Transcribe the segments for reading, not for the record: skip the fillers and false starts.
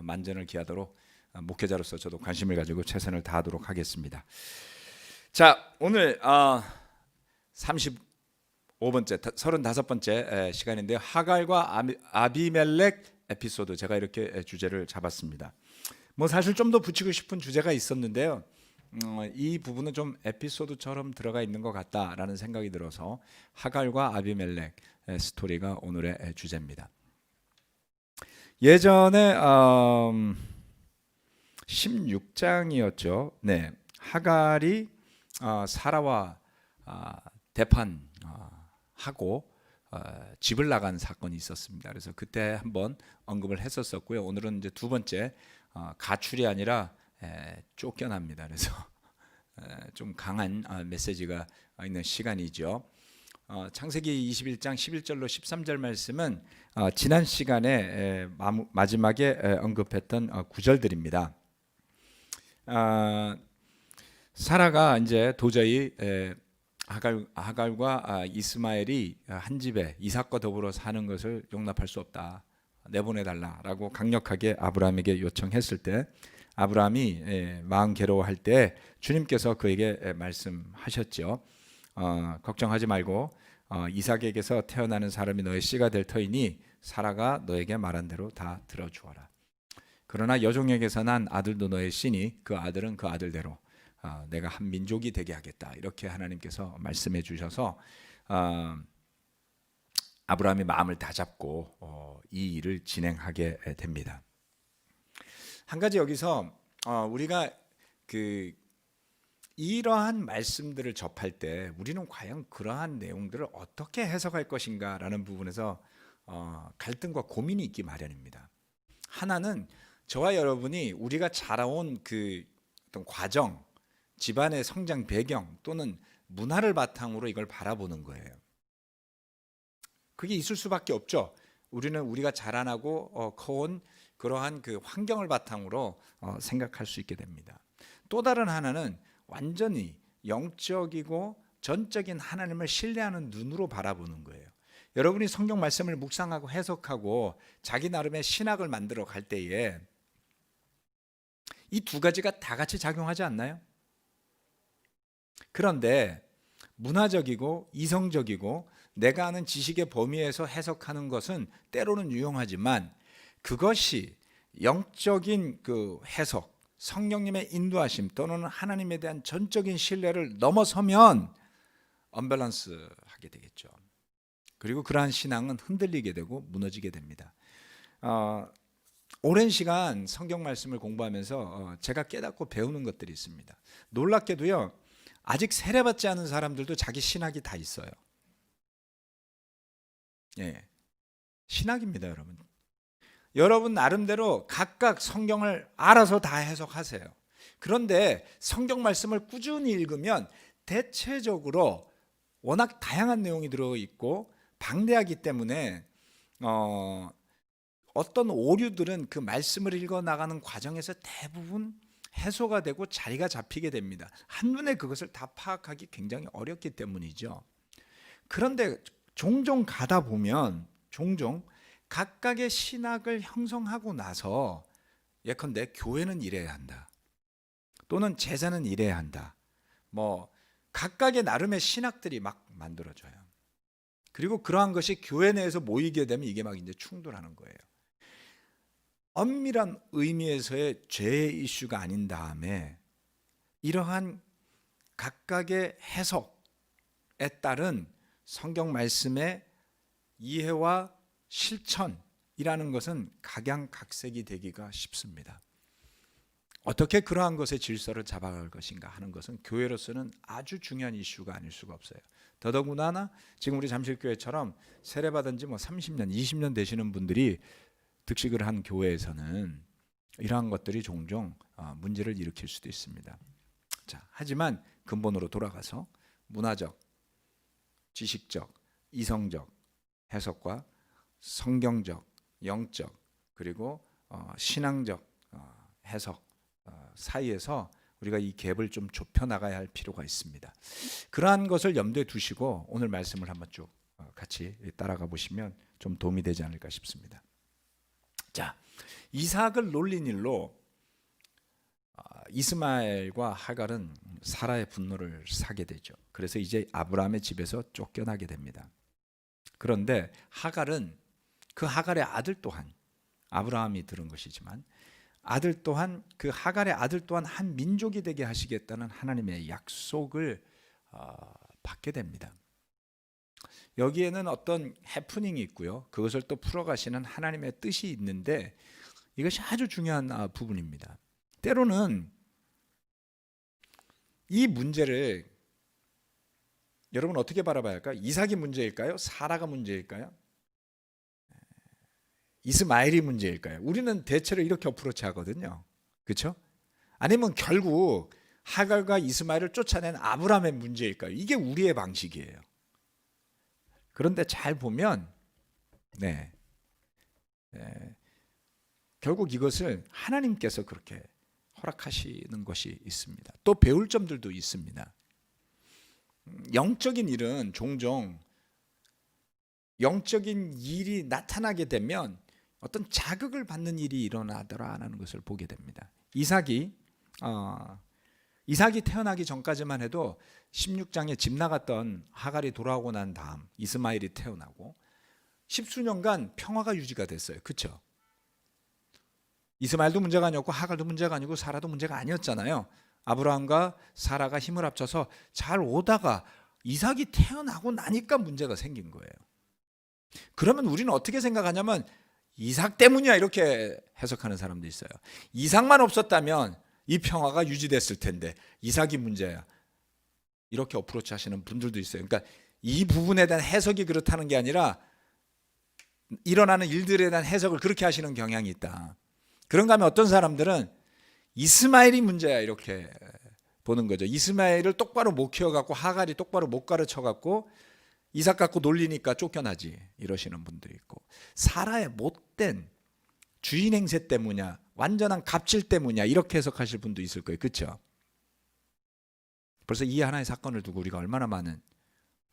만전을 기하도록 목회자로서 저도 관심을 가지고 최선을 다하도록 하겠습니다. 자, 오늘 35번째, 35번째 시간인데요. 하갈과 아비멜렉 에피소드, 제가 이렇게 주제를 잡았습니다. 뭐 사실 좀 더 붙이고 싶은 주제가 있었는데요. 이 부분은 좀 에피소드처럼 들어가 있는 것 같다라는 생각이 들어서 하갈과 아비멜렉 스토리가 오늘의 주제입니다. 예전에 16장이었죠. 네, 하갈이 사라와 대판하고 집을 나간 사건이 있었습니다. 그래서 그때 한번 언급을 했었었고요. 오늘은 이제 두 번째, 가출이 아니라 쫓겨납니다. 그래서 좀 강한 메시지가 있는 시간이죠. 창세기 21장 11절로 13절 말씀은 지난 시간에 마지막에 언급했던 구절들입니다. 사라가 이제 도저히 하갈과 이스마엘이 한 집에 이삭과 더불어 사는 것을 용납할 수 없다, 내보내달라라고 강력하게 아브라함에게 요청했을 때, 아브라함이 마음 괴로워할 때 주님께서 그에게 말씀하셨죠. 걱정하지 말고 이삭에게서 태어나는 사람이 너의 씨가 될 터이니 사라가 너에게 말한 대로 다 들어주어라. 그러나 여종에게서 난 아들도 너의 씨니 그 아들은 그 아들대로 내가 한 민족이 되게 하겠다. 이렇게 하나님께서 말씀해 주셔서 아브라함이 마음을 다잡고 이 일을 진행하게 됩니다. 한 가지 여기서 우리가 이러한 말씀들을 접할 때 우리는 과연 그러한 내용들을 어떻게 해석할 것인가라는 부분에서 갈등과 고민이 있기 마련입니다. 하나는 저와 여러분이 우리가 자라온 그 어떤 과정, 집안의 성장 배경 또는 문화를 바탕으로 이걸 바라보는 거예요. 그게 있을 수밖에 없죠. 우리가 자라나고 커온 그러한 그 환경을 바탕으로 생각할 수 있게 됩니다. 또 다른 하나는 완전히 영적이고 전적인 하나님을 신뢰하는 눈으로 바라보는 거예요. 여러분이 성경 말씀을 묵상하고 해석하고 자기 나름의 신학을 만들어 갈 때에 이 두 가지가 다 같이 작용하지 않나요? 그런데 문화적이고 이성적이고 내가 아는 지식의 범위에서 해석하는 것은 때로는 유용하지만 그것이 영적인 그 해석, 성령님의 인도하심 또는 하나님에 대한 전적인 신뢰를 넘어서면 언밸런스하게 되겠죠. 그리고 그러한 신앙은 흔들리게 되고 무너지게 됩니다. 오랜 시간 성경 말씀을 공부하면서 제가 깨닫고 배우는 것들이 있습니다. 놀랍게도요, 아직 세례받지 않은 사람들도 자기 신학이 다 있어요. 예, 신학입니다, 여러분. 여러분 나름대로 각각 성경을 알아서 다 해석하세요. 그런데 성경 말씀을 꾸준히 읽으면 대체적으로 워낙 다양한 내용이 들어있고 방대하기 때문에 어떤 오류들은 그 말씀을 읽어나가는 과정에서 대부분 해소가 되고 자리가 잡히게 됩니다. 한눈에 그것을 다 파악하기 굉장히 어렵기 때문이죠. 그런데 종종 가다 보면 종종 각각의 신학을 형성하고 나서 예컨대 교회는 이래야 한다, 또는 제자는 이래야 한다, 뭐 각각의 나름의 신학들이 막 만들어져요. 그리고 그러한 것이 교회 내에서 모이게 되면 이게 막 이제 충돌하는 거예요. 엄밀한 의미에서의 죄의 이슈가 아닌 다음에 이러한 각각의 해석에 따른 성경 말씀의 이해와 실천이라는 것은 각양각색이 되기가 쉽습니다. 어떻게 그러한 것의 질서를 잡아갈 것인가 하는 것은 교회로서는 아주 중요한 이슈가 아닐 수가 없어요. 더더구나 지금 우리 잠실교회처럼 세례받은 지 30년, 20년 되시는 분들이 득식을 한 교회에서는 이러한 것들이 종종 문제를 일으킬 수도 있습니다. 자, 하지만 근본으로 돌아가서 문화적, 지식적, 이성적 해석과 성경적, 영적, 그리고 신앙적 해석 사이에서 우리가 이 갭을 좀 좁혀 나가야 할 필요가 있습니다. 그러한 것을 염두에 두시고 오늘 말씀을 한번 쭉 같이 따라가 보시면 좀 도움이 되지 않을까 싶습니다. 자, 이삭을 놀린 일로 이스마엘과 하갈은 사라의 분노를 사게 되죠. 그래서 이제 아브라함의 집에서 쫓겨나게 됩니다. 그런데 하갈은 그 하갈의 아들 또한, 아브라함이 들은 것이지만 아들 또한, 그 하갈의 아들 또한 한 민족이 되게 하시겠다는 하나님의 약속을 받게 됩니다. 여기에는 어떤 해프닝이 있고요, 그것을 또 풀어가시는 하나님의 뜻이 있는데 이것이 아주 중요한 부분입니다. 때로는 이 문제를 여러분 어떻게 바라봐야 할까요? 이삭이 문제일까요? 사라가 문제일까요? 이스마엘이 문제일까요? 우리는 대체로 이렇게 어프로치 하거든요. 그렇죠? 아니면 결국 하갈과 이스마엘을 쫓아낸 아브라함의 문제일까요? 이게 우리의 방식이에요. 그런데 잘 보면 결국 이것을 하나님께서 그렇게 허락하시는 것이 있습니다. 또 배울 점들도 있습니다. 영적인 일은 종종 영적인 일이 나타나게 되면 어떤 자극을 받는 일이 일어나더라라는 것을 보게 됩니다. 이삭이 태어나기 전까지만 해도 16장에 집 나갔던 하갈이 돌아오고 난 다음 이스마엘이 태어나고 10수년간 평화가 유지가 됐어요. 그렇죠? 이스마엘도 문제가 아니었고 하갈도 문제가 아니고 사라도 문제가 아니었잖아요. 아브라함과 사라가 힘을 합쳐서 잘 오다가 이삭이 태어나고 나니까 문제가 생긴 거예요. 그러면 우리는 어떻게 생각하냐면 이삭 때문이야 이렇게 해석하는 사람도 있어요. 이삭만 없었다면 이 평화가 유지됐을 텐데 이삭이 문제야, 이렇게 어프로치 하시는 분들도 있어요. 그러니까 이 부분에 대한 해석이 그렇다는 게 아니라 일어나는 일들에 대한 해석을 그렇게 하시는 경향이 있다. 그런가 하면 어떤 사람들은 이스마엘이 문제야 이렇게 보는 거죠. 이스마엘을 똑바로 못 키워갖고 하갈이 똑바로 못 가르쳐갖고 이삭 갖고 놀리니까 쫓겨나지 이러시는 분들이 있고, 사라의 못된 주인 행세 때문이야, 완전한 갑질 때문이야 이렇게 해석하실 분도 있을 거예요. 그렇죠? 벌써 이 하나의 사건을 두고 우리가 얼마나 많은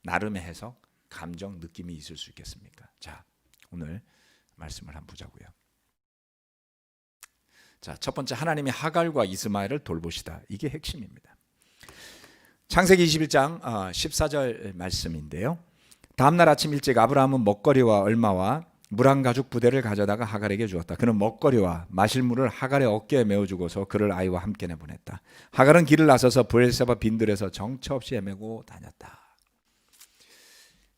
나름의 해석, 감정, 느낌이 있을 수 있겠습니까? 자, 오늘 말씀을 한번 보자고요. 자, 첫 번째, 하나님이 하갈과 이스마엘을 돌보시다. 이게 핵심입니다. 창세기 21장 14절 말씀인데요. 다음날 아침 일찍 아브라함은 먹거리와 얼마와 물 한 가죽 부대를 가져다가 하갈에게 주었다. 그는 먹거리와 마실 물을 하갈의 어깨에 메어주고서 그를 아이와 함께 내보냈다. 하갈은 길을 나서서 브엘세바 빈들에서 정처 없이 헤매고 다녔다.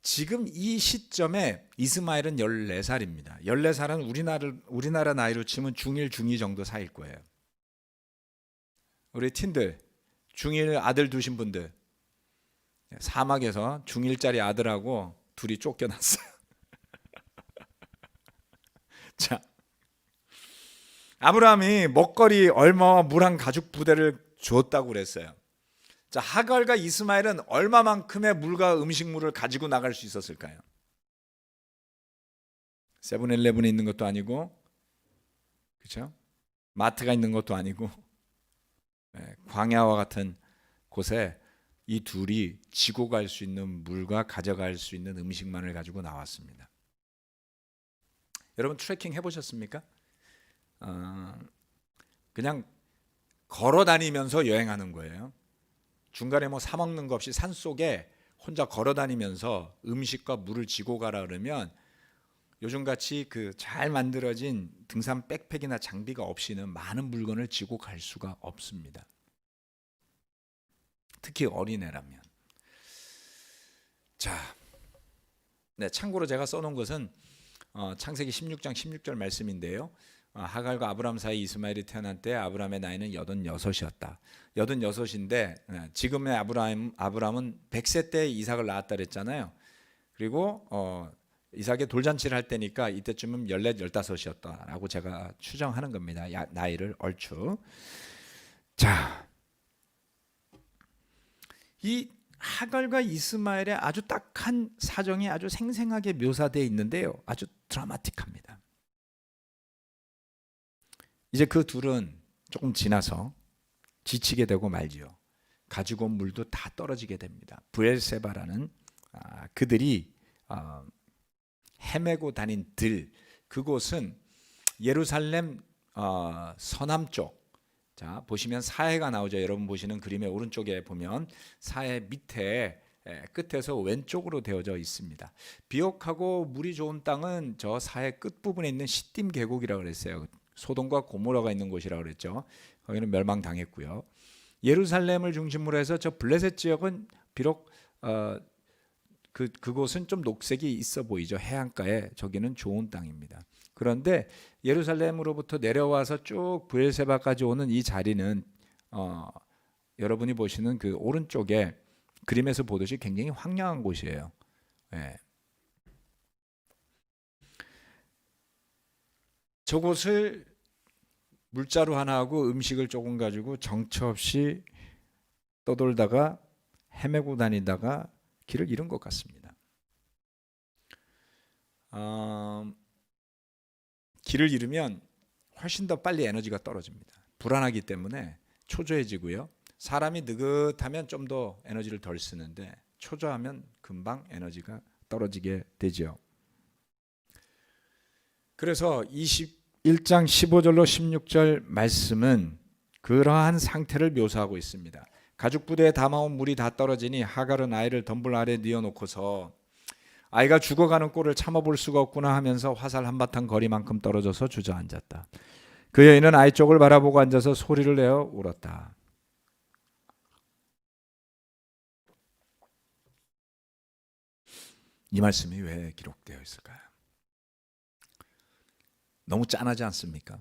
지금 이 시점에 이스마엘은 14살입니다. 14살은 우리나라 나이로 치면 중1, 중2 정도 사이일 거예요. 우리 틴들, 중1 아들 두신 분들, 사막에서 중1짜리 아들하고 둘이 쫓겨났어요. 자, 아브라함이 먹거리 얼마와 물 한 가죽 부대를 줬다고 그랬어요. 자, 하갈과 이스마엘은 얼마만큼의 물과 음식물을 가지고 나갈 수 있었을까요? 세븐일레븐에 있는 것도 아니고, 그렇죠? 마트가 있는 것도 아니고, 광야와 같은 곳에 이 둘이 지고 갈 수 있는 물과 가져갈 수 있는 음식만을 가지고 나왔습니다. 여러분 트레킹 해보셨습니까? 그냥 걸어 다니면서 여행하는 거예요. 중간에 뭐 사 먹는 거 없이 산속에 혼자 걸어 다니면서 음식과 물을 지고 가라 그러면 요즘같이 그 잘 만들어진 등산 백팩이나 장비가 없이는 많은 물건을 지고 갈 수가 없습니다. 특히 어린애라면. 자, 참고로 제가 써놓은 것은 창세기 16장 16절 말씀인데요. 하갈과 아브라함 사이 이스마엘이 태어난 때 아브라함의 나이는 86이었다. 86인데 지금의 아브라함은 100세 때 이삭을 낳았다 그랬잖아요. 그리고 이삭의 돌잔치를 할 때니까 이때쯤은 14, 15이었다라고 제가 추정하는 겁니다. 나이를 얼추. 자, 이 하갈과 이스마엘의 아주 딱한 사정이 아주 생생하게 묘사되어 있는데요. 아주 드라마틱합니다. 이제 그 둘은 조금 지나서 지치게 되고 말지요. 가지고 온 물도 다 떨어지게 됩니다. 브엘세바라는 그들이 헤매고 다닌 들, 그곳은 예루살렘 서남쪽, 자 보시면 사해가 나오죠. 여러분 보시는 그림의 오른쪽에 보면 사해 밑에 끝에서 왼쪽으로 되어져 있습니다. 비옥하고 물이 좋은 땅은 저 사해 끝부분에 있는 시딤 계곡이라고 그랬어요. 소돔과 고모라가 있는 곳이라고 그랬죠. 거기는 멸망당했고요. 예루살렘을 중심으로 해서 저 블레셋 지역은 비록 그곳은 좀 녹색이 있어 보이죠. 해안가에 저기는 좋은 땅입니다. 그런데 예루살렘으로부터 내려와서 쭉 브엘세바까지 오는 이 자리는 여러분이 보시는 그 오른쪽에 그림에서 보듯이 굉장히 황량한 곳이에요. 예. 저곳을 물자루 하나하고 음식을 조금 가지고 정처 없이 떠돌다가 헤매고 다니다가 길을 잃은 것 같습니다. 길을 잃으면 훨씬 더 빨리 에너지가 떨어집니다. 불안하기 때문에 초조해지고요. 사람이 느긋하면 좀 더 에너지를 덜 쓰는데 초조하면 금방 에너지가 떨어지게 되죠. 그래서 21장 15절로 16절 말씀은 그러한 상태를 묘사하고 있습니다. 가죽 부대에 담아온 물이 다 떨어지니 하갈은 아이를 덤불 아래 뉘어놓고서 아이가 죽어가는 꼴을 참아볼 수가 없구나 하면서 화살 한바탕 거리만큼 떨어져서 주저앉았다. 그 여인은 아이 쪽을 바라보고 앉아서 소리를 내어 울었다. 이 말씀이 왜 기록되어 있을까요? 너무 짠하지 않습니까?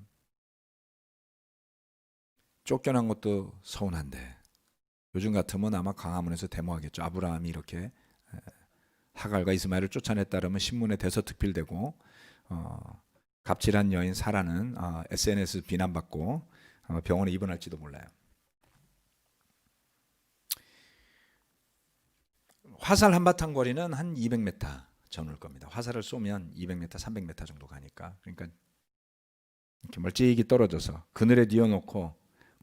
쫓겨난 것도 서운한데 요즘 같으면 아마 광화문에서 데모하겠죠. 아브라함이 이렇게 하갈과 이스마엘을 쫓아냈다라면 신문에 대서특필되고 갑질한 여인 사라는 SNS 비난받고 병원에 입원할지도 몰라요. 화살 한바탕 거리는 한 200m 전후일 겁니다. 화살을 쏘면 200m, 300m 정도 가니까. 그러니까 이렇게 멀찍이 떨어져서 그늘에 뉘어놓고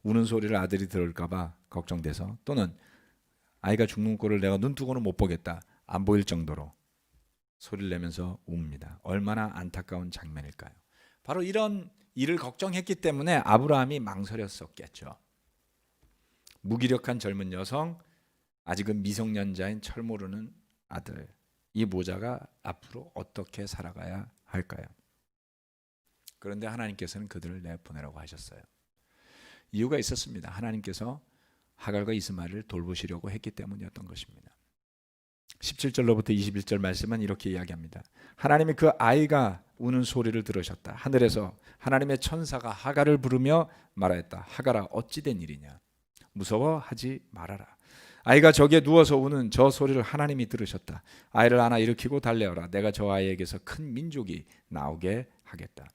우는 소리를 아들이 들을까봐 걱정돼서, 또는 아이가 죽는 꼴을 내가 눈뜨고는 못 보겠다, 안 보일 정도로 소리를 내면서 웁니다. 얼마나 안타까운 장면일까요? 바로 이런 일을 걱정했기 때문에 아브라함이 망설였었겠죠. 무기력한 젊은 여성, 아직은 미성년자인 철 모르는 아들, 이 모자가 앞으로 어떻게 살아가야 할까요? 그런데 하나님께서는 그들을 내보내라고 하셨어요. 이유가 있었습니다. 하나님께서 하갈과 이스마엘을 돌보시려고 했기 때문이었던 것입니다. 17절로부터 21절 말씀은 이렇게 이야기합니다. 하나님이 그 아이가 우는 소리를 들으셨다. 하늘에서 하나님의 천사가 하갈을 부르며 말하였다. 하갈아, 어찌 된 일이냐? 무서워하지 말아라. 아이가 저기에 누워서 우는 저 소리를 하나님이 들으셨다. 아이를 안아 일으키고 달래어라. 내가 저 아이에게서 큰 민족이 나오게 하겠다.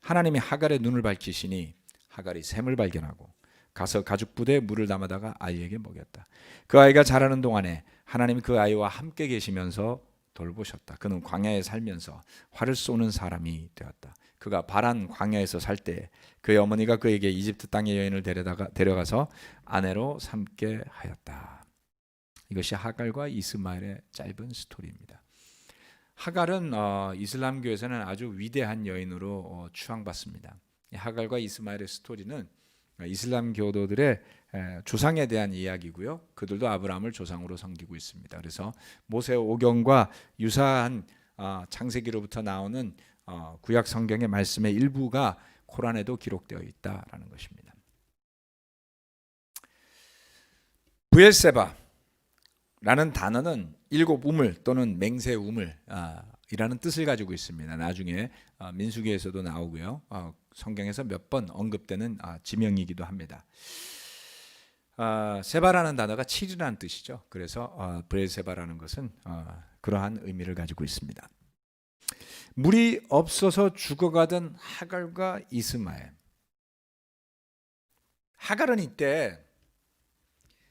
하나님이 하갈의 눈을 밝히시니 하갈이 샘을 발견하고 가서 가죽 부대에 물을 담아다가 아이에게 먹였다. 그 아이가 자라는 동안에 하나님이 그 아이와 함께 계시면서 돌보셨다. 그는 광야에 살면서 활을 쏘는 사람이 되었다. 그가 바란 광야에서 살 때 그의 어머니가 그에게 이집트 땅의 여인을 데려가서 아내로 삼게 하였다. 이것이 하갈과 이스마엘의 짧은 스토리입니다. 하갈은 이슬람교에서는 아주 위대한 여인으로 추앙받습니다. 하갈과 이스마엘의 스토리는 이슬람 교도들의 조상에 대한 이야기고요. 그들도 아브라함을 조상으로 섬기고 있습니다. 그래서 모세 오경과 유사한 창세기로부터 나오는 구약 성경의 말씀의 일부가 코란에도 기록되어 있다라는 것입니다. 브엘세바라는 단어는 일곱 우물 또는 맹세 우물 이라는 뜻을 가지고 있습니다. 나중에 민수기에서도 나오고요. 성경에서 몇 번 언급되는 지명이기도 합니다. 세바라는 단어가 7이라는 뜻이죠. 그래서 브엘세바라는 것은 그러한 의미를 가지고 있습니다. 물이 없어서 죽어가던 하갈과 이스마엘. 하갈은 이때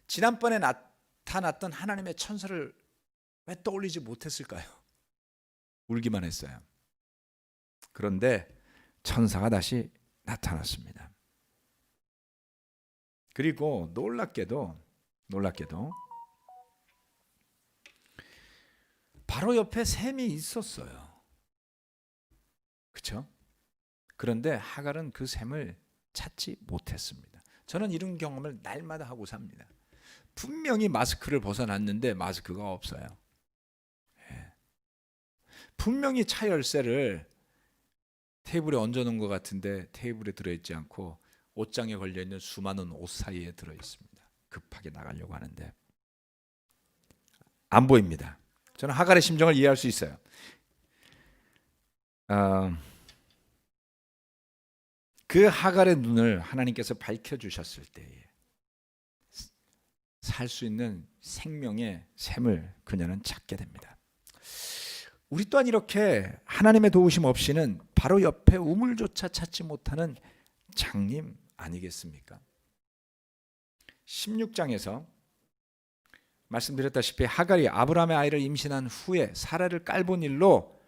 지난번에 나타났던 하나님의 천사를 왜 떠올리지 못했을까요? 울기만 했어요. 그런데 천사가 다시 나타났습니다. 그리고 놀랍게도 바로 옆에 샘이 있었어요. 그렇죠? 그런데 하갈은 그 샘을 찾지 못했습니다. 저는 이런 경험을 날마다 하고 삽니다. 분명히 마스크를 벗어났는데 마스크가 없어요. 분명히 차 열쇠를 테이블에 얹어놓은 것 같은데 테이블에 들어있지 않고 옷장에 걸려있는 수많은 옷 사이에 들어있습니다. 급하게 나가려고 하는데 안 보입니다. 저는 하갈의 심정을 이해할 수 있어요. 그 하갈의 눈을 하나님께서 밝혀주셨을 때에 살 수 있는 생명의 샘을 그녀는 찾게 됩니다. 우리 또한 이렇게 하나님의 도우심 없이는 바로 옆에 우물조차 찾지 못하는 장님 아니겠습니까? 16장에서 말씀드렸다시피 하갈이 아브라함의 아이를 임신한 후에 사라를 깔본 일로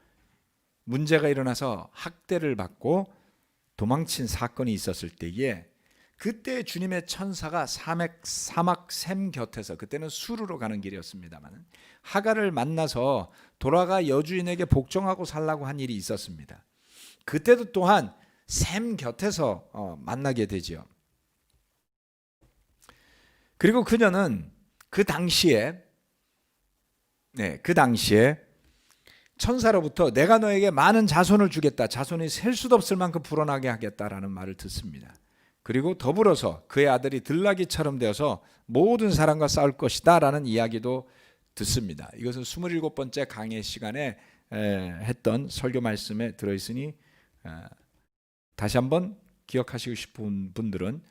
문제가 일어나서 학대를 받고 도망친 사건이 있었을 때에 그때 주님의 천사가 사막 샘 곁에서, 그때는 수르로 가는 길이었습니다만, 하갈을 만나서 돌아가 여주인에게 복종하고 살라고 한 일이 있었습니다. 그때도 또한 샘 곁에서 만나게 되지요. 그리고 그녀는 그 당시에 천사로부터 내가 너에게 많은 자손을 주겠다, 자손이 셀 수도 없을 만큼 불어나게 하겠다라는 말을 듣습니다. 그리고 더불어서 그의 아들이 들나귀처럼 되어서 모든 사람과 싸울 것이다 라는 이야기도 듣습니다. 이것은 27번째 강의 시간에 했던 설교 말씀에 들어있으니 다시 한번 기억하시고 싶은 분들은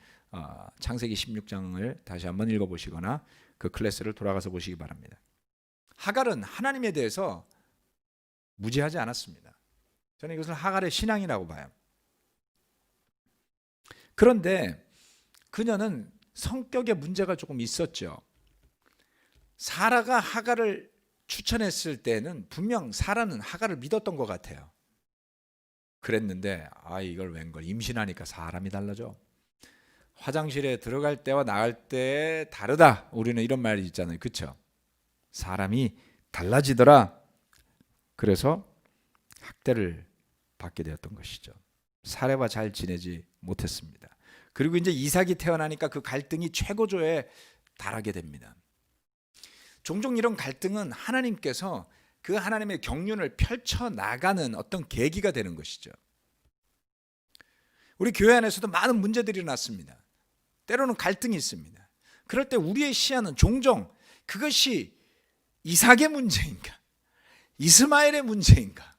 창세기 16장을 다시 한번 읽어보시거나 그 클래스를 돌아가서 보시기 바랍니다. 하갈은 하나님에 대해서 무지하지 않았습니다. 저는 이것을 하갈의 신앙이라고 봐요. 그런데 그녀는 성격에 문제가 조금 있었죠. 사라가 하갈을 추천했을 때는 분명 사라는 하갈을 믿었던 것 같아요. 그랬는데 이걸 웬걸, 임신하니까 사람이 달라져. 화장실에 들어갈 때와 나갈 때 다르다, 우리는 이런 말이 있잖아요. 그렇죠? 사람이 달라지더라. 그래서 학대를 받게 되었던 것이죠. 사례와 잘 지내지 못했습니다. 그리고 이제 이삭이 태어나니까 그 갈등이 최고조에 달하게 됩니다. 종종 이런 갈등은 하나님께서 그 하나님의 경륜을 펼쳐나가는 어떤 계기가 되는 것이죠. 우리 교회 안에서도 많은 문제들이 일어났습니다. 때로는 갈등이 있습니다. 그럴 때 우리의 시야는 종종 그것이 이삭의 문제인가, 이스마엘의 문제인가,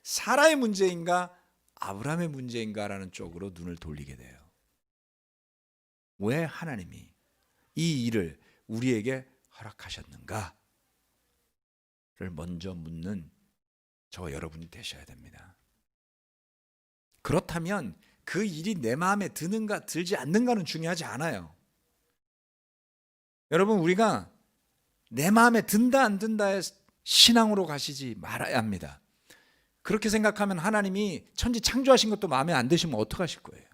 사라의 문제인가, 아브라함의 문제인가라는 쪽으로 눈을 돌리게 돼요. 왜 하나님이 이 일을 우리에게 허락하셨는가를 먼저 묻는 저와 여러분이 되셔야 됩니다. 그렇다면 그 일이 내 마음에 드는가 들지 않는가는 중요하지 않아요. 여러분, 우리가 내 마음에 든다 안 든다의 신앙으로 가시지 말아야 합니다. 그렇게 생각하면 하나님이 천지 창조하신 것도 마음에 안 드시면 어떡하실 거예요?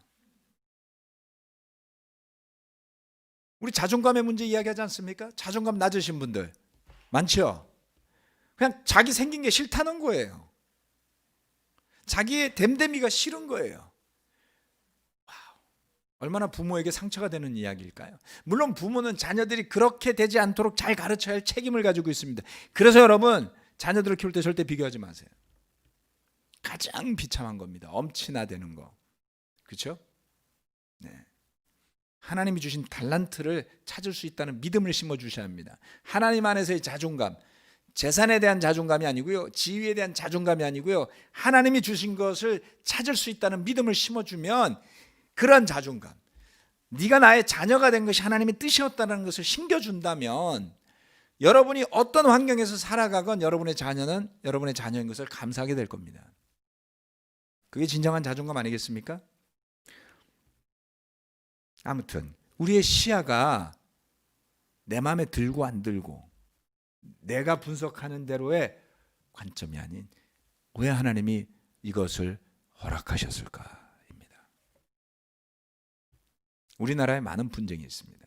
우리 자존감의 문제 이야기하지 않습니까? 자존감 낮으신 분들 많죠? 그냥 자기 생긴 게 싫다는 거예요. 자기의 됨됨이가 싫은 거예요. 얼마나 부모에게 상처가 되는 이야기일까요? 물론 부모는 자녀들이 그렇게 되지 않도록 잘 가르쳐야 할 책임을 가지고 있습니다. 그래서 여러분, 자녀들을 키울 때 절대 비교하지 마세요. 가장 비참한 겁니다. 엄친아되는 거. 그렇죠? 네. 하나님이 주신 달란트를 찾을 수 있다는 믿음을 심어 주셔야 합니다. 하나님 안에서의 자존감, 재산에 대한 자존감이 아니고요, 지위에 대한 자존감이 아니고요, 하나님이 주신 것을 찾을 수 있다는 믿음을 심어주면 그런 자존감, 네가 나의 자녀가 된 것이 하나님의 뜻이었다는 것을 심겨준다면 여러분이 어떤 환경에서 살아가건 여러분의 자녀는 여러분의 자녀인 것을 감사하게 될 겁니다. 그게 진정한 자존감 아니겠습니까? 아무튼 우리의 시야가 내 마음에 들고 안 들고 내가 분석하는 대로의 관점이 아닌 왜 하나님이 이것을 허락하셨을까입니다. 우리나라에 많은 분쟁이 있습니다.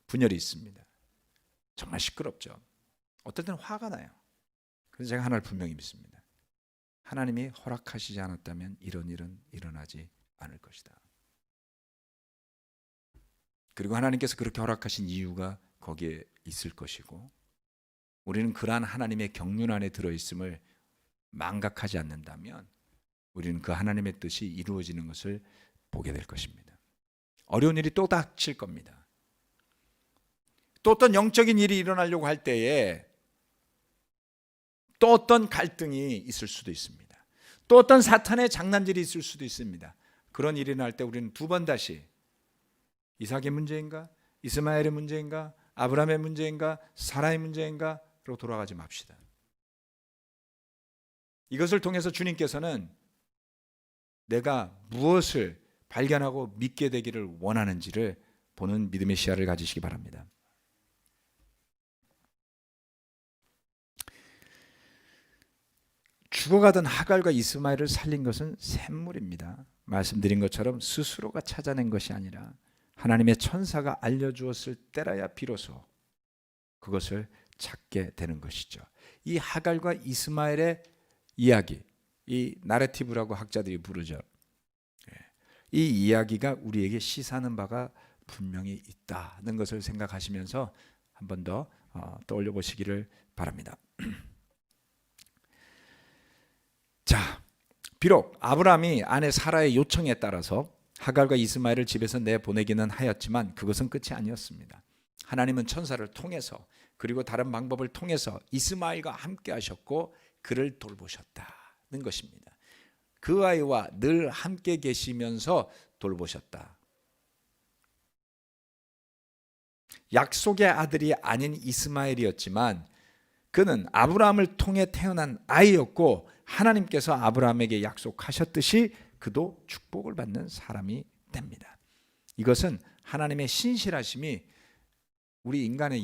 분열이 있습니다. 정말 시끄럽죠. 어떨 때는 화가 나요. 그래서 제가 하나를 분명히 믿습니다. 하나님이 허락하시지 않았다면 이런 일은 일어나지 않을 것이다. 그리고 하나님께서 그렇게 허락하신 이유가 거기에 있을 것이고, 우리는 그러한 하나님의 경륜 안에 들어있음을 망각하지 않는다면 우리는 그 하나님의 뜻이 이루어지는 것을 보게 될 것입니다. 어려운 일이 또 닥칠 겁니다. 또 어떤 영적인 일이 일어나려고 할 때에 또 어떤 갈등이 있을 수도 있습니다. 또 어떤 사탄의 장난질이 있을 수도 있습니다. 그런 일이 날 때 우리는 두 번 다시 이삭의 문제인가? 이스마엘의 문제인가? 아브라함의 문제인가? 사라의 문제인가?로 돌아가지 맙시다. 이것을 통해서 주님께서는 내가 무엇을 발견하고 믿게 되기를 원하는지를 보는 믿음의 시야를 가지시기 바랍니다. 죽어가던 하갈과 이스마엘을 살린 것은 샘물입니다. 말씀드린 것처럼 스스로가 찾아낸 것이 아니라 하나님의 천사가 알려주었을 때라야 비로소 그것을 찾게 되는 것이죠. 이 하갈과 이스마엘의 이야기, 이 나레티브라고 학자들이 부르죠. 이 이야기가 우리에게 시사하는 바가 분명히 있다는 것을 생각하시면서 한 번 더 떠올려 보시기를 바랍니다. 자, 비록 아브라함이 아내 사라의 요청에 따라서 하갈과 이스마엘을 집에서 내보내기는 하였지만 그것은 끝이 아니었습니다. 하나님은 천사를 통해서 그리고 다른 방법을 통해서 이스마엘과 함께 하셨고 그를 돌보셨다는 것입니다. 그 아이와 늘 함께 계시면서 돌보셨다. 약속의 아들이 아닌 이스마엘이었지만 그는 아브라함을 통해 태어난 아이였고 하나님께서 아브라함에게 약속하셨듯이 그도 축복을 받는 사람이 됩니다. 이것은 하나님의 신실하심이 우리 인간의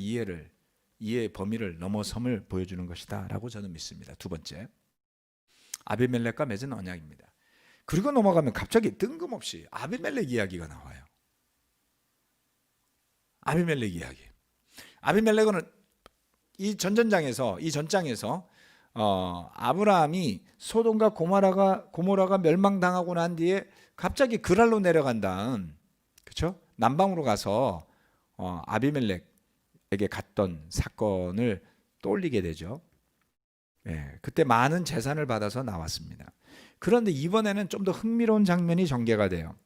이해의 범위를 넘어섬을 보여주는 것이다 라고 저는 믿습니다. 두 번째, 아비멜렉과 맺은 언약입니다. 그리고 넘어가면 갑자기 뜬금없이 아비멜렉 이야기가 나와요. 아비멜렉 이야기. 아비멜렉은 이 전장에서 아브라함이 소돔과 고모라가 멸망당하고 난 뒤에 갑자기 그랄로 내려간다는, 그렇죠? 남방으로 가서 아비멜렉에게 갔던 사건을 떠올리게 되죠. 그때 많은 재산을 받아서 나왔습니다. 그런데 이번에는 좀 더 흥미로운 장면이 전개가 돼요.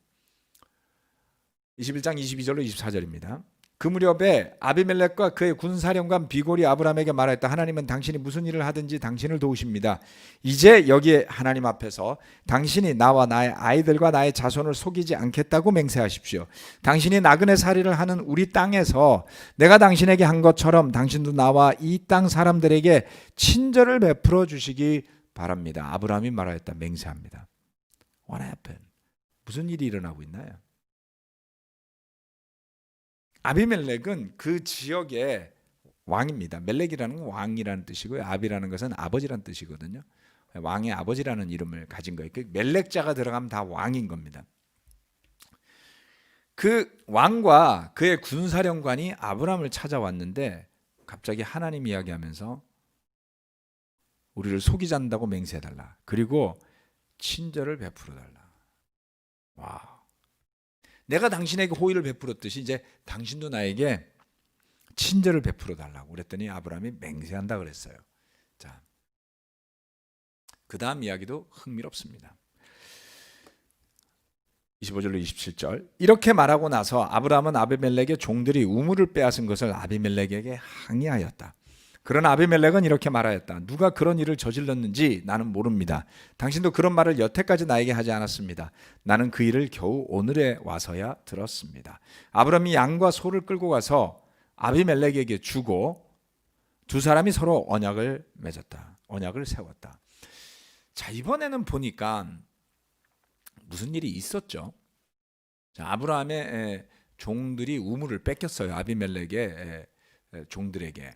21장 22절로 24절입니다. 그 무렵에 아비멜렉과 그의 군사령관 비골이 아브라함에게 말했다. 하나님은 당신이 무슨 일을 하든지 당신을 도우십니다. 이제 여기에 하나님 앞에서 당신이 나와 나의 아이들과 나의 자손을 속이지 않겠다고 맹세하십시오. 당신이 나그네 살이를 하는 우리 땅에서 내가 당신에게 한 것처럼 당신도 나와 이 땅 사람들에게 친절을 베풀어 주시기 바랍니다. 아브라함이 말하였다. 맹세합니다. What happened? 무슨 일이 일어나고 있나요? 아비멜렉은 그 지역의 왕입니다. 멜렉이라는 건 왕이라는 뜻이고요. 아비라는 것은 아버지라는 뜻이거든요. 왕의 아버지라는 이름을 가진 거예요. 그 멜렉자가 들어가면 다 왕인 겁니다. 그 왕과 그의 군사령관이 아브라함을 찾아왔는데 갑자기 하나님 이야기하면서 우리를 속이지 않는다고 맹세해달라. 그리고 친절을 베풀어달라. 와. 내가 당신에게 호의를 베풀었듯이 이제 당신도 나에게 친절을 베풀어 달라고 그랬더니 아브라함이 맹세한다 그랬어요. 자, 그 다음 이야기도 흥미롭습니다. 25절로 27절. 이렇게 말하고 나서 아브라함은 아비멜렉의 종들이 우물을 빼앗은 것을 아비멜렉에게 항의하였다. 그러나 아비멜렉은 이렇게 말하였다. 누가 그런 일을 저질렀는지 나는 모릅니다. 당신도 그런 말을 여태까지 나에게 하지 않았습니다. 나는 그 일을 겨우 오늘에 와서야 들었습니다. 아브라함이 양과 소를 끌고 가서 아비멜렉에게 주고 두 사람이 서로 언약을 맺었다. 언약을 세웠다. 자, 이번에는 보니까 무슨 일이 있었죠? 자, 아브라함의 종들이 우물을 뺏겼어요. 아비멜렉의 종들에게.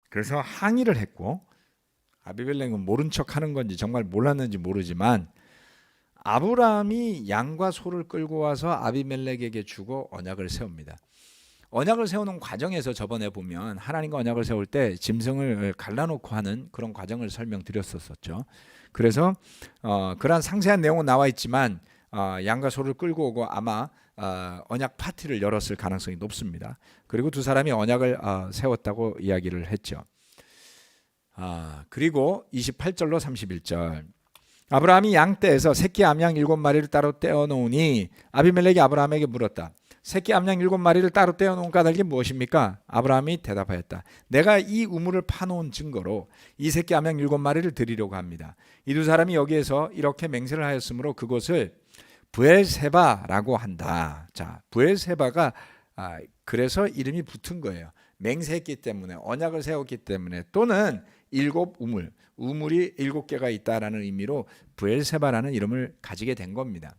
그래서 항의를 했고 아비멜렉은 모른 척하는 건지 정말 몰랐는지 모르지만 아브라함이 양과 소를 끌고 와서 아비멜렉에게 주고 언약을 세웁니다. 언약을 세우는 과정에서 저번에 보면 하나님과 언약을 세울 때 짐승을 갈라놓고 하는 그런 과정을 설명드렸었죠. 그래서 그러한 상세한 내용은 나와 있지만 양과 소를 끌고 오고 아마 언약 파티를 열었을 가능성이 높습니다. 그리고 두 사람이 언약을 세웠다고 이야기를 했죠. 그리고 28절로 31절 아브라함이 양떼에서 새끼 암양 7마리를 따로 떼어놓으니 아비멜렉이 아브라함에게 물었다. 새끼 암양 7마리를 따로 떼어놓은 까닭이 무엇입니까? 아브라함이 대답하였다. 내가 이 우물을 파놓은 증거로 이 새끼 암양 7마리를 드리려고 합니다. 이 두 사람이 여기에서 이렇게 맹세를 하였으므로 그곳을 브엘세바라고 한다. 자, 브엘세바가 그래서 이름이 붙은 거예요. 맹세했기 때문에, 언약을 세웠기 때문에, 또는 7 우물이 7개가 있다라는 의미로 브엘세바라는 이름을 가지게 된 겁니다.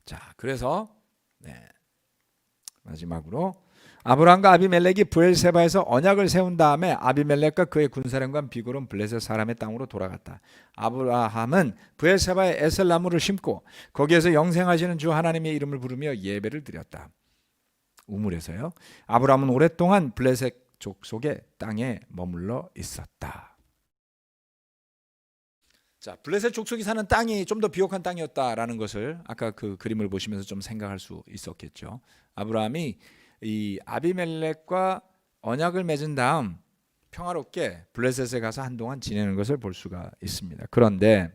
자, 그래서 마지막으로 아브라함과 아비멜렉이 브엘세바에서 언약을 세운 다음에 아비멜렉과 그의 군사령관 비굴은 블레셋 사람의 땅으로 돌아갔다. 아브라함은 브엘세바에 에셀나무를 심고 거기에서 영생하시는 주 하나님의 이름을 부르며 예배를 드렸다. 우물에서요. 아브라함은 오랫동안 블레셋 족속의 땅에 머물러 있었다. 자, 블레셋 족속이 사는 땅이 좀 더 비옥한 땅이었다라는 것을 아까 그 그림을 보시면서 좀 생각할 수 있었겠죠. 아브라함이 이 아비멜렉과 언약을 맺은 다음 평화롭게 블레셋에 가서 한동안 지내는 것을 볼 수가 있습니다. 그런데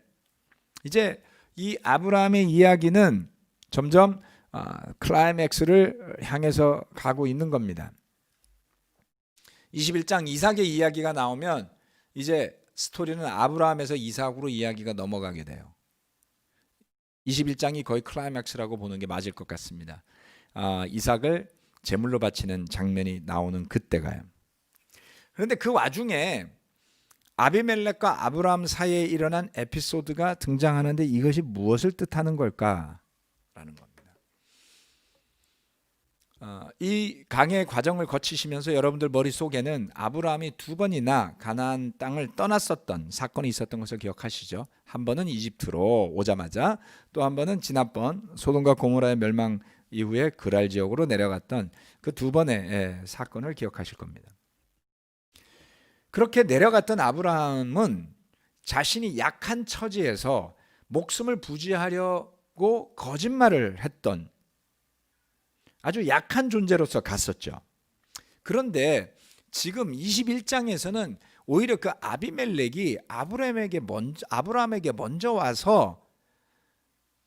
이제 이 아브라함의 이야기는 점점 클라이맥스를 향해서 가고 있는 겁니다. 21장 이삭의 이야기가 나오면 이제 스토리는 아브라함에서 이삭으로 이야기가 넘어가게 돼요. 21장이 거의 클라이맥스라고 보는 게 맞을 것 같습니다. 이삭을 제물로 바치는 장면이 나오는 그때가요. 그런데 그 와중에 아비멜렉과 아브라함 사이에 일어난 에피소드가 등장하는데 이것이 무엇을 뜻하는 걸까라는 겁니다. 이 강의 과정을 거치시면서 여러분들 머릿속에는 아브라함이 2번이나 가나안 땅을 떠났었던 사건이 있었던 것을 기억하시죠? 한 번은 이집트로 오자마자, 또 한 번은 지난번 소돔과 고모라의 멸망 이후에 그랄 지역으로 내려갔던 그 2번의 사건을 기억하실 겁니다. 그렇게 내려갔던 아브라함은 자신이 약한 처지에서 목숨을 부지하려고 거짓말을 했던 아주 약한 존재로서 갔었죠. 그런데 지금 21장에서는 오히려 그 아비멜렉이 아브라함에게 먼저 와서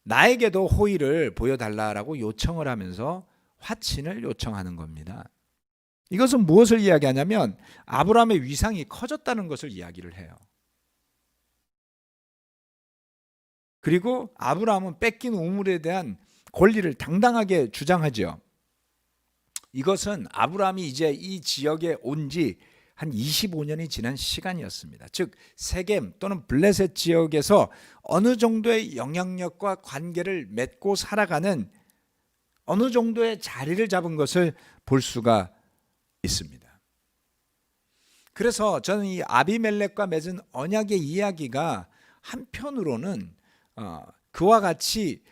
나에게도 호의를 보여달라라고 요청을 하면서 화친을 요청하는 겁니다. 이것은 무엇을 이야기하냐면 아브라함의 위상이 커졌다는 것을 이야기를 해요. 그리고 아브라함은 뺏긴 우물에 대한 권리를 당당하게 주장하죠. 이것은 아브라함이 이제 이 지역에 온 지 한 25년이 지난 시간이었습니다. 즉 세겜 또는 블레셋 지역에서 어느 정도의 영향력과 관계를 맺고 살아가는 어느 정도의 자리를 잡은 것을 볼 수가 있습니다. 그래서 저는 이 아비멜렉과 맺은 언약의 이야기가 한편으로는 그와 같이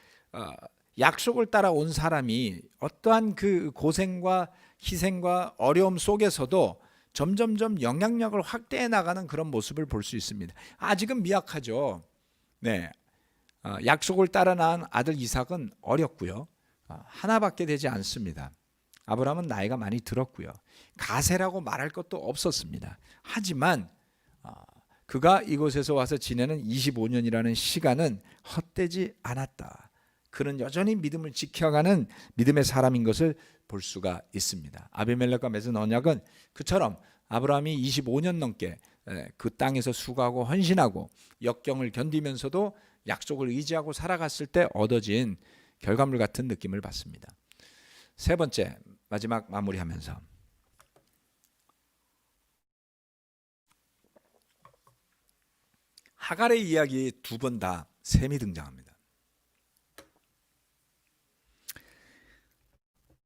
약속을 따라온 사람이 어떠한 그 고생과 희생과 어려움 속에서도 점점점 영향력을 확대해 나가는 그런 모습을 볼 수 있습니다. 아직은 미약하죠. 약속을 따라 낳은 아들 이삭은 어렸고요. 하나밖에 되지 않습니다. 아브라함은 나이가 많이 들었고요. 가세라고 말할 것도 없었습니다. 하지만 그가 이곳에서 와서 지내는 25년이라는 시간은 헛되지 않았다. 그는 여전히 믿음을 지켜가는 믿음의 사람인 것을 볼 수가 있습니다. 아비멜렉과 맺은 언약은 그처럼 아브라함이 25년 넘게 그 땅에서 수고하고 헌신하고 역경을 견디면서도 약속을 의지하고 살아갔을 때 얻어진 결과물 같은 느낌을 받습니다. 세 번째, 마지막 마무리하면서 하갈의 이야기 2번 다 셈이 등장합니다.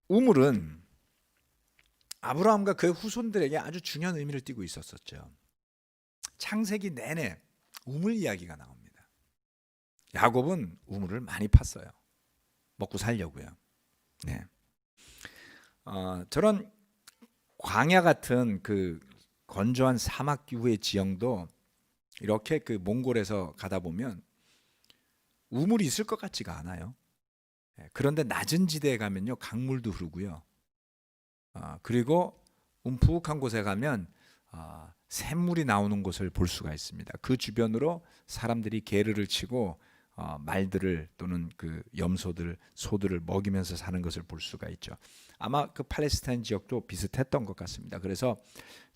우물은 아브라함과 그의 후손들에게 아주 중요한 의미를 띠고 있었죠. 창세기 내내 우물 이야기가 나옵니다. 야곱은 우물을 많이 팠어요. 먹고 살려고요. 네. 저런 광야 같은 그 건조한 사막 기후의 지형도 이렇게 그 몽골에서 가다 보면 우물이 있을 것 같지가 않아요. 그런데 낮은 지대에 가면요 강물도 흐르고요. 그리고 움푹한 곳에 가면 샘물이 나오는 곳을 볼 수가 있습니다. 그 주변으로 사람들이 게르를 치고 말들을 또는 그 염소들, 소들을 먹이면서 사는 것을 볼 수가 있죠. 아마 그 팔레스타인 지역도 비슷했던 것 같습니다. 그래서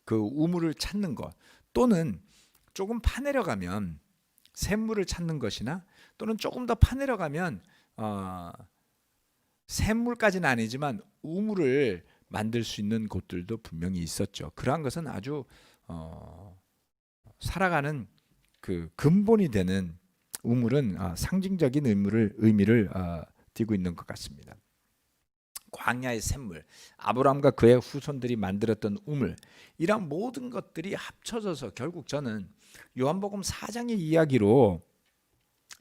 그 우물을 찾는 것 또는 조금 파내려가면 샘물을 찾는 것이나 또는 조금 더 파내려가면 샘물까지는 아니지만 우물을 만들 수 있는 곳들도 분명히 있었죠. 그러한 것은 아주 살아가는 그 근본이 되는 우물은 상징적인 의미를 띠고 있는 것 같습니다. 광야의 샘물, 아브라함과 그의 후손들이 만들었던 우물, 이런 모든 것들이 합쳐져서 결국 저는 요한복음 4장의 이야기로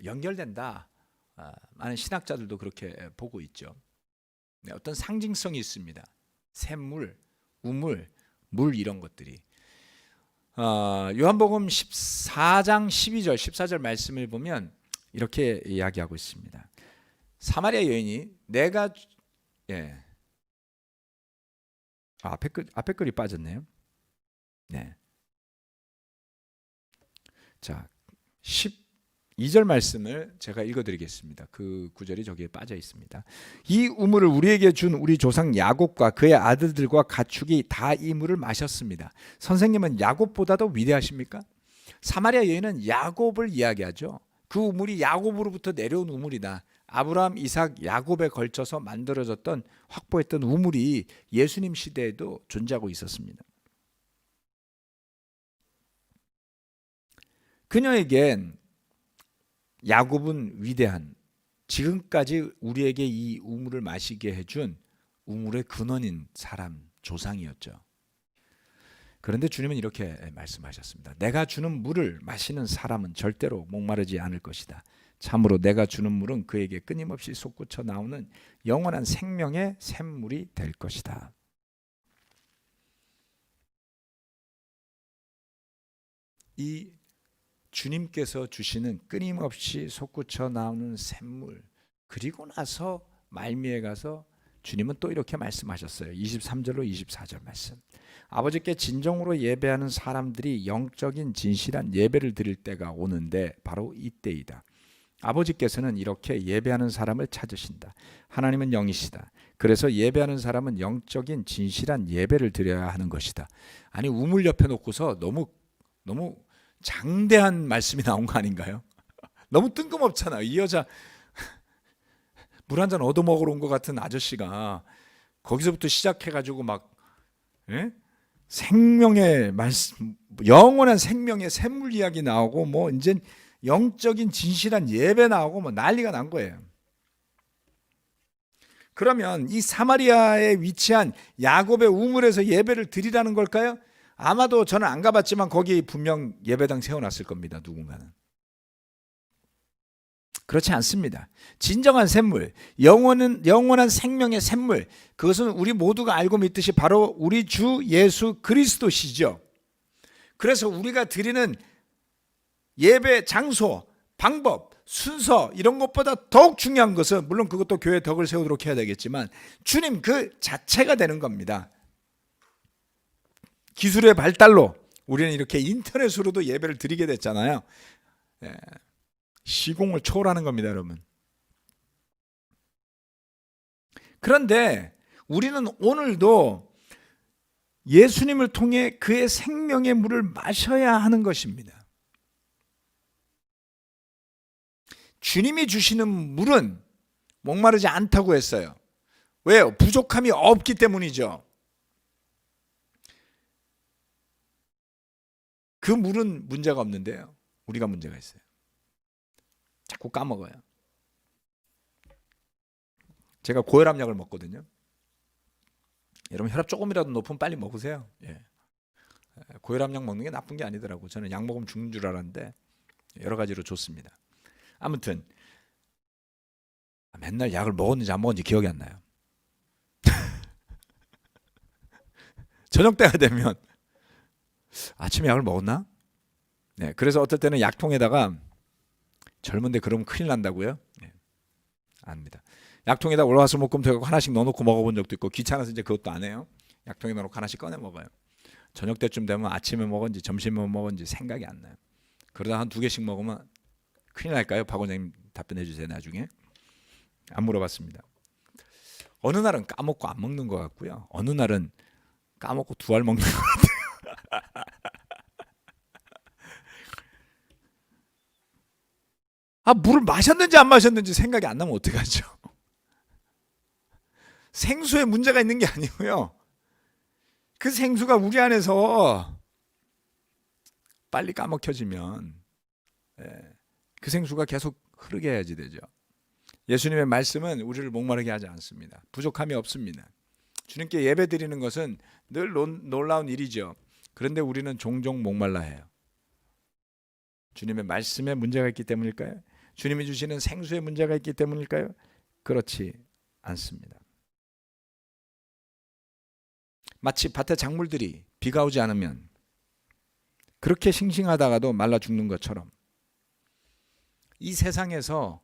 연결된다. 많은 신학자들도 그렇게 보고 있죠. 어떤 상징성이 있습니다. 샘물, 우물, 물 이런 것들이. 요한복음 14장 12절, 14절 말씀을 보면 이렇게 이야기하고 있습니다. 사마리아 여인이 내가 앞에 글이 빠졌네요. 네. 자, 12절 말씀을 제가 읽어드리겠습니다. 그 구절이 저기에 빠져 있습니다. 이 우물을 우리에게 준 우리 조상 야곱과 그의 아들들과 가축이 다 이 물을 마셨습니다. 선생님은 야곱보다도 위대하십니까? 사마리아 여인은 야곱을 이야기하죠. 그 우물이 야곱으로부터 내려온 우물이다. 아브라함, 이삭, 야곱에 걸쳐서 만들어졌던 확보했던 우물이 예수님 시대에도 존재하고 있었습니다. 그녀에겐 야곱은 위대한, 지금까지 우리에게 이 우물을 마시게 해준 우물의 근원인 사람, 조상이었죠. 그런데 주님은 이렇게 말씀하셨습니다. 내가 주는 물을 마시는 사람은 절대로 목마르지 않을 것이다. 참으로 내가 주는 물은 그에게 끊임없이 솟구쳐 나오는 영원한 생명의 샘물이 될 것이다. 이 주님께서 주시는 끊임없이 솟구쳐 나오는 샘물, 그리고 나서 말미에 가서 주님은 또 이렇게 말씀하셨어요. 23절로 24절 말씀. 아버지께 진정으로 예배하는 사람들이 영적인 진실한 예배를 드릴 때가 오는데 바로 이때이다. 아버지께서는 이렇게 예배하는 사람을 찾으신다. 하나님은 영이시다. 그래서 예배하는 사람은 영적인 진실한 예배를 드려야 하는 것이다. 아니, 우물 옆에 놓고서 너무 장대한 말씀이 나온 거 아닌가요? 너무 뜬금없잖아요. 이 여자 물 한 잔 얻어먹으러 온 것 같은 아저씨가 거기서부터 시작해가지고 막 생명의 말씀, 영원한 생명의 샘물 이야기 나오고 뭐 이제 영적인 진실한 예배 나오고 뭐 난리가 난 거예요. 그러면 이 사마리아에 위치한 야곱의 우물에서 예배를 드리라는 걸까요? 아마도 저는 안 가봤지만 거기 분명 예배당 세워놨을 겁니다. 누군가는. 그렇지 않습니다. 진정한 샘물, 영원한 생명의 샘물, 그것은 우리 모두가 알고 믿듯이 바로 우리 주 예수 그리스도시죠. 그래서 우리가 드리는 예배 장소, 방법, 순서 이런 것보다 더욱 중요한 것은, 물론 그것도 교회 덕을 세우도록 해야 되겠지만 주님 그 자체가 되는 겁니다. 기술의 발달로 우리는 이렇게 인터넷으로도 예배를 드리게 됐잖아요. 시공을 초월하는 겁니다, 여러분. 그런데 우리는 오늘도 예수님을 통해 그의 생명의 물을 마셔야 하는 것입니다. 주님이 주시는 물은 목마르지 않다고 했어요. 왜요? 부족함이 없기 때문이죠. 그 물은 문제가 없는데요, 우리가 문제가 있어요. 자꾸 까먹어요. 제가 고혈압약을 먹거든요. 여러분 혈압 조금이라도 높으면 빨리 먹으세요. 고혈압약 먹는 게 나쁜 게 아니더라고. 저는 약 먹으면 죽는 줄 알았는데 여러 가지로 좋습니다. 아무튼 맨날 약을 먹었는지 안 먹었는지 기억이 안 나요. 저녁 때가 되면 아침에 약을 먹었나? 네, 그래서 어떨 때는 약통에다가 젊은데 그러면 큰일 난다고요? 네, 아닙니다. 약통에다 올라와서 목금토 하나씩 넣어놓고 먹어본 적도 있고 귀찮아서 이제 그것도 안 해요. 약통에 넣어놓고 하나씩 꺼내 먹어요. 저녁 때쯤 되면 아침에 먹은지 점심에 먹은지 생각이 안 나요. 그러다 한 2개씩 먹으면 큰일 날까요? 박 원장님 답변해 주세요. 나중에. 안 물어봤습니다. 어느 날은 까먹고 안 먹는 것 같고요. 어느 날은 까먹고 2알 먹는 것 같아요. 물을 마셨는지 안 마셨는지 생각이 안 나면 어떡하죠? 생수에 문제가 있는 게 아니고요. 그 생수가 우리 안에서 빨리 까먹혀지면 그 생수가 계속 흐르게 해야지 되죠. 예수님의 말씀은 우리를 목마르게 하지 않습니다. 부족함이 없습니다. 주님께 예배 드리는 것은 늘 놀라운 일이죠. 그런데 우리는 종종 목말라 해요. 주님의 말씀에 문제가 있기 때문일까요? 주님이 주시는 생수에 문제가 있기 때문일까요? 그렇지 않습니다. 마치 밭의 작물들이 비가 오지 않으면 그렇게 싱싱하다가도 말라 죽는 것처럼 이 세상에서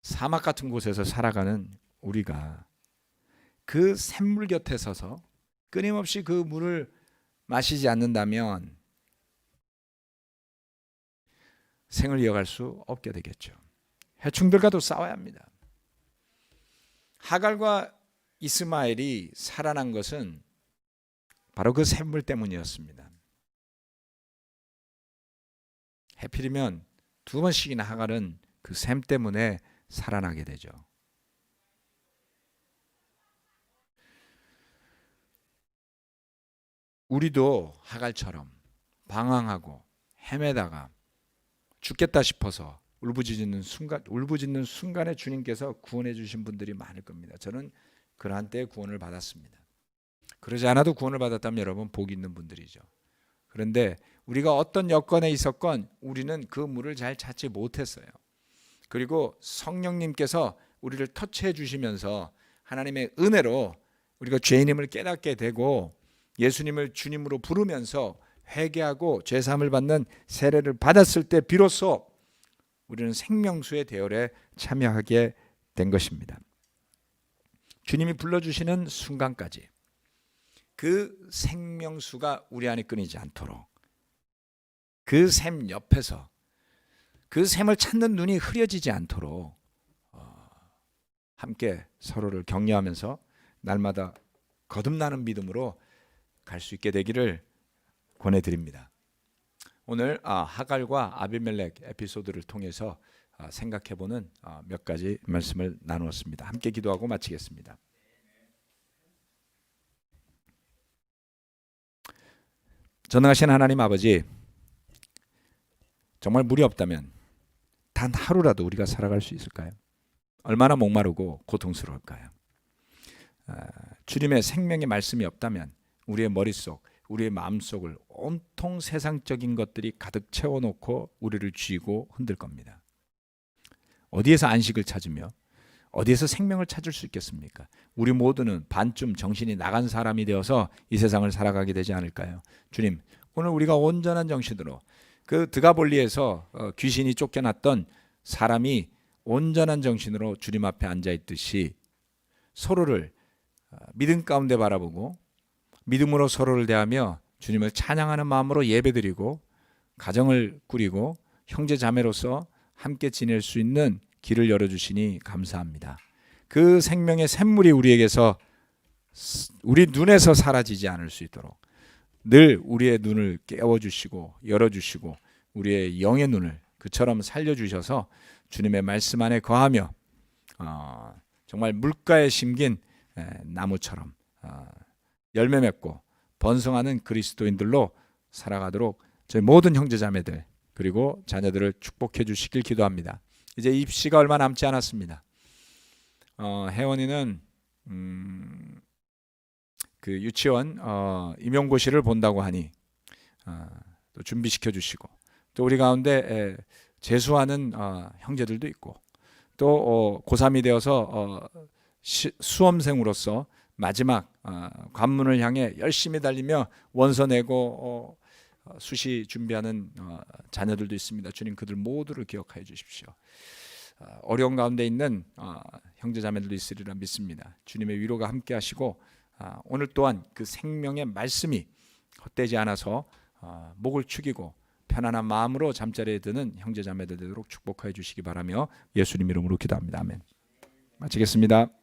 사막 같은 곳에서 살아가는 우리가 그 샘물 곁에 서서 끊임없이 그 물을 마시지 않는다면 생을 이어갈 수 없게 되겠죠. 해충들과도 싸워야 합니다. 하갈과 이스마엘이 살아난 것은 바로 그 샘물 때문이었습니다. 해필이면 2번씩이나 하갈은 그 샘 때문에 살아나게 되죠. 우리도 하갈처럼 방황하고 헤매다가 죽겠다 싶어서 울부짖는 순간에 주님께서 구원해 주신 분들이 많을 겁니다. 저는 그러한 때에 구원을 받았습니다. 그러지 않아도 구원을 받았다면 여러분 복이 있는 분들이죠. 그런데 우리가 어떤 여건에 있었건 우리는 그 물을 잘 찾지 못했어요. 그리고 성령님께서 우리를 터치해 주시면서 하나님의 은혜로 우리가 죄인임을 깨닫게 되고 예수님을 주님으로 부르면서 회개하고 죄사함을 받는 세례를 받았을 때 비로소 우리는 생명수의 대열에 참여하게 된 것입니다. 주님이 불러주시는 순간까지 그 생명수가 우리 안에 끊이지 않도록 그 샘 옆에서 그 샘을 찾는 눈이 흐려지지 않도록 함께 서로를 격려하면서 날마다 거듭나는 믿음으로 갈 수 있게 되기를 권해드립니다. 오늘 하갈과 아비멜렉 에피소드를 통해서 생각해보는 몇 가지 말씀을 나누었습니다. 함께 기도하고 마치겠습니다. 전능하신 하나님 아버지, 정말 물이 없다면 단 하루라도 우리가 살아갈 수 있을까요? 얼마나 목마르고 고통스러울까요? 주님의 생명의 말씀이 없다면 우리의 머릿속, 우리의 마음속을 온통 세상적인 것들이 가득 채워놓고 우리를 쥐고 흔들 겁니다. 어디에서 안식을 찾으며 어디에서 생명을 찾을 수 있겠습니까? 우리 모두는 반쯤 정신이 나간 사람이 되어서 이 세상을 살아가게 되지 않을까요? 주님, 오늘 우리가 온전한 정신으로 그 드가볼리에서 귀신이 쫓겨났던 사람이 온전한 정신으로 주님 앞에 앉아있듯이 서로를 믿음 가운데 바라보고 믿음으로 서로를 대하며 주님을 찬양하는 마음으로 예배드리고 가정을 꾸리고 형제 자매로서 함께 지낼 수 있는 길을 열어주시니 감사합니다. 그 생명의 샘물이 우리에게서 우리 눈에서 사라지지 않을 수 있도록 늘 우리의 눈을 깨워주시고 열어주시고 우리의 영의 눈을 그처럼 살려주셔서 주님의 말씀 안에 거하며 정말 물가에 심긴 나무처럼 열매 맺고 번성하는 그리스도인들로 살아가도록 저희 모든 형제자매들 그리고 자녀들을 축복해 주시길 기도합니다. 이제 입시가 얼마 남지 않았습니다. 혜원이는 그 유치원 임용고시를 본다고 하니 또 준비시켜 주시고 또 우리 가운데 재수하는 형제들도 있고 또 고3이 되어서 수험생으로서 마지막 관문을 향해 열심히 달리며 원서 내고 수시 준비하는 자녀들도 있습니다. 주님 그들 모두를 기억하여 주십시오. 어려운 가운데 있는 형제 자매들도 있으리라 믿습니다. 주님의 위로가 함께 하시고 오늘 또한 그 생명의 말씀이 헛되지 않아서 목을 축이고 편안한 마음으로 잠자리에 드는 형제 자매들 되도록 축복하여 주시기 바라며 예수님 이름으로 기도합니다. 아멘. 마치겠습니다.